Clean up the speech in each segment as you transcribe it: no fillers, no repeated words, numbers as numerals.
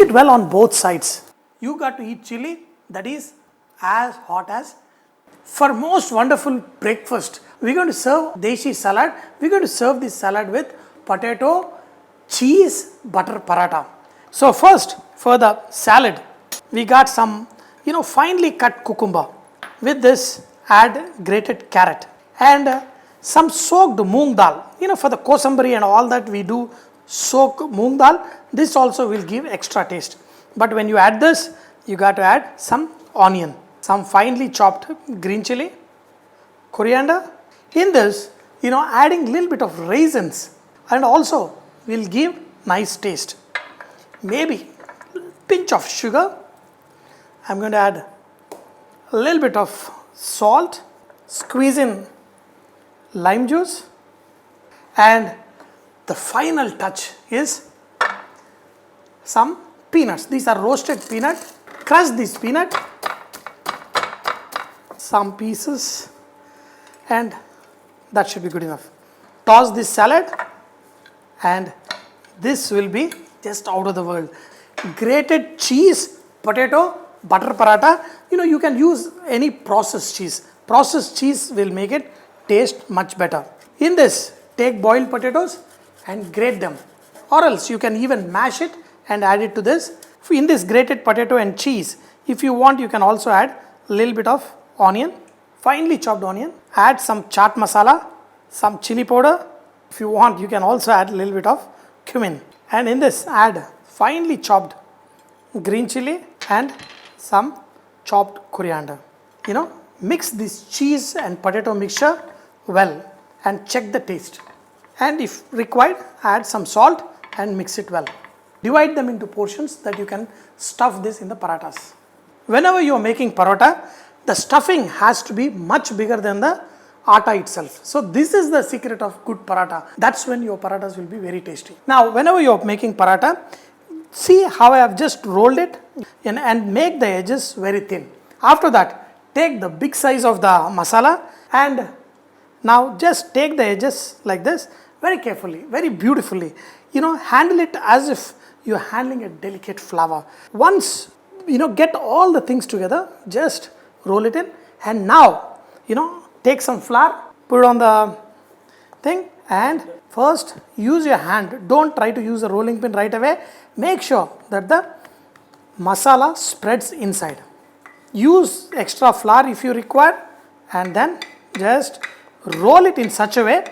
Cook it well on both sides. You got to eat chili that is as hot as. For most wonderful breakfast, we're going to serve deshi salad. We're going to serve this salad with potato, cheese, butter paratha. So first, for the salad, we got some, finely cut cucumber. With this, add grated carrot and some soaked moong dal. For the kosambari and all that, we do soak moong dal. This also will give extra taste. But when you add this, you got to add some onion, some finely chopped green chili, coriander. In this, adding little bit of raisins and also will give nice taste. Maybe pinch of sugar. I'm going to add a little bit of salt, squeeze in lime juice, and the final touch is some peanuts. These are roasted peanut. Crush this peanut, some pieces, and that should be good enough. Toss this salad and this will be just out of the world. Grated cheese, potato, butter paratha. You can use any processed cheese. Processed cheese will make it taste much better. In this, take boiled potatoes and grate them. Or else you can even mash it and add it to this. In this grated potato and cheese, if you want, you can also add a little bit of onion, finely chopped onion. Add some chaat masala, some chili powder. If you want, you can also add a little bit of cumin. And in this, add finely chopped green chili and some chopped coriander. Mix this cheese and potato mixture well and check the taste. And if required, add some salt and mix it well. Divide them into portions that you can stuff this in the parathas. Whenever you are making paratha, the stuffing has to be much bigger than the atta itself. So this is the secret of good paratha. That's when your parathas will be very tasty. Now, whenever you are making paratha, see how I have just rolled it and make the edges very thin. After that, take the big size of the masala and now just take the edges like this very carefully, very beautifully. Handle it as if you are handling a delicate flower. Once, get all the things together, just roll it in and now, take some flour, put it on the thing and first use your hand. Don't try to use a rolling pin right away. Make sure that the masala spreads inside. Use extra flour if you require and then just roll it in such a way.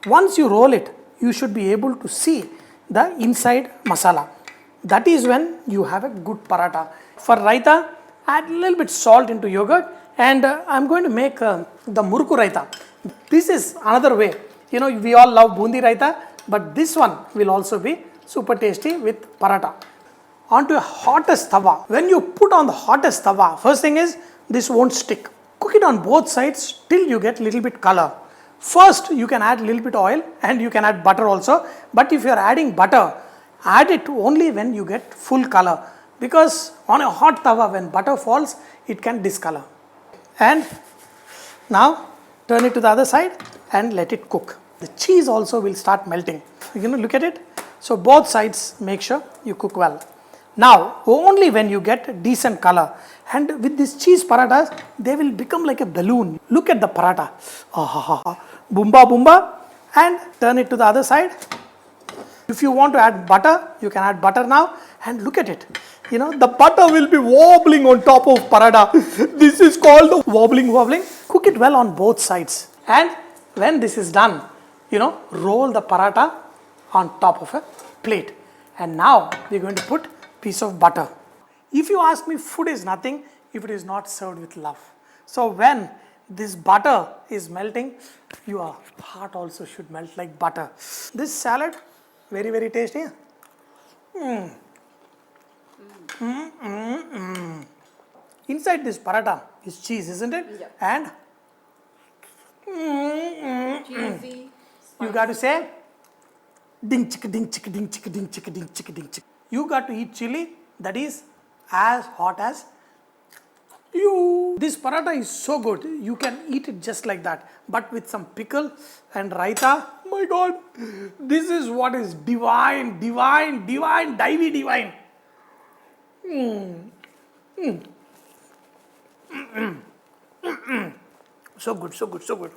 Once you roll it, you should be able to see the inside masala. That is when you have a good paratha. For raita, add a little bit salt into yogurt and I'm going to make the murku raita. This is another way. We all love bundi raita, but this one will also be super tasty with paratha. Onto a hottest tawa. When you put on the hottest tawa, first thing is this won't stick. Cook it on both sides till you get little bit color. First, you can add a little bit oil and you can add butter also. But if you are adding butter, add it only when you get full color. Because on a hot tawa, when butter falls, it can discolor. And now, turn it to the other side and let it cook. The cheese also will start melting. Look at it. So, both sides, make sure you cook well. Now, only when you get decent color. And with this cheese parathas, they will become like a balloon. Look at the paratha. Boomba boomba. And turn it to the other side. If you want to add butter, you can add butter now. And look at it. The butter will be wobbling on top of paratha. This is called the wobbling. Cook it well on both sides. And when this is done, roll the paratha on top of a plate. And now we're going to put piece of butter. If you ask me, food is nothing if it is not served with love. So when this butter is melting, your heart also should melt like butter. This salad, very, very tasty. Inside this paratha is cheese, isn't it? Yeah. And Cheesy. you got to say ding chick ding chick ding chick ding chick ding chick ding chick. You got to eat chili that is as hot as you. This paratha is so good. You can eat it just like that, but with some pickle and raita. My God, this is what is divine, divine. So good, so good, so good.